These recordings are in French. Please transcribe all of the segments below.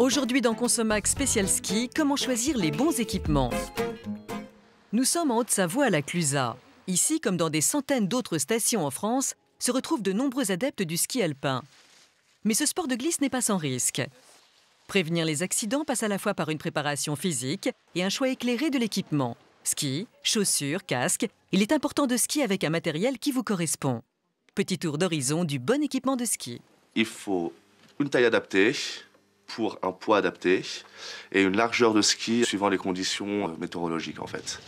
Aujourd'hui dans Consomac Spécial Ski, comment choisir les bons équipements? Nous sommes en Haute-Savoie à la Clusaz. Ici, comme dans des centaines d'autres stations en France, se retrouvent de nombreux adeptes du ski alpin. Mais ce sport de glisse n'est pas sans risque. Prévenir les accidents passe à la fois par une préparation physique et un choix éclairé de l'équipement. Ski, chaussures, casque, il est important de skier avec un matériel qui vous correspond. Petit tour d'horizon du bon équipement de ski. Il faut une taille adaptée pour un poids adapté et une largeur de ski suivant les conditions météorologiques en fait.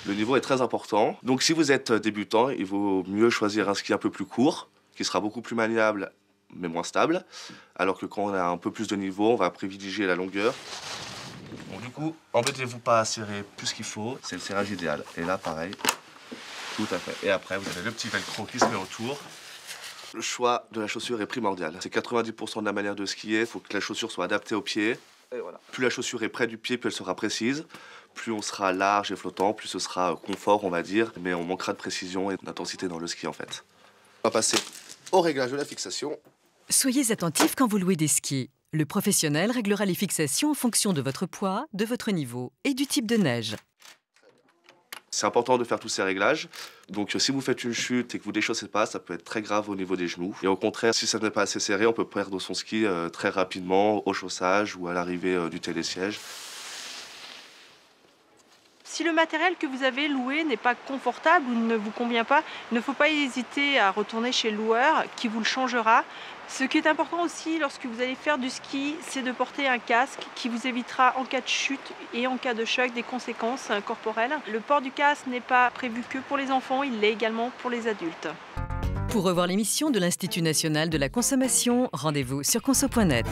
Le niveau est très important, donc si vous êtes débutant, il vaut mieux choisir un ski un peu plus court, qui sera beaucoup plus maniable mais moins stable, alors que quand on a un peu plus de niveau, on va privilégier la longueur. Bon, du coup, embêtez-vous pas à serrer plus qu'il faut, c'est le serrage idéal. Et là, pareil, tout à fait. Et après, vous avez le petit velcro qui se met autour. Le choix de la chaussure est primordial. C'est 90% de la manière de skier. Il faut que la chaussure soit adaptée au pied. Et voilà. Plus la chaussure est près du pied, plus elle sera précise. Plus on sera large et flottant, plus ce sera confort, on va dire. Mais on manquera de précision et d'intensité dans le ski, en fait. On va passer au réglage de la fixation. Soyez attentifs quand vous louez des skis. Le professionnel réglera les fixations en fonction de votre poids, de votre niveau et du type de neige. C'est important de faire tous ces réglages. Donc si vous faites une chute et que vous ne déchaussez pas, ça peut être très grave au niveau des genoux. Et au contraire, si ça n'est pas assez serré, on peut perdre son ski très rapidement au chaussage ou à l'arrivée du télésiège. Si le matériel que vous avez loué n'est pas confortable ou ne vous convient pas, il ne faut pas hésiter à retourner chez le loueur qui vous le changera. Ce qui est important aussi lorsque vous allez faire du ski, c'est de porter un casque qui vous évitera en cas de chute et en cas de choc des conséquences corporelles. Le port du casque n'est pas prévu que pour les enfants, il l'est également pour les adultes. Pour revoir l'émission de l'Institut national de la consommation, rendez-vous sur conso.net.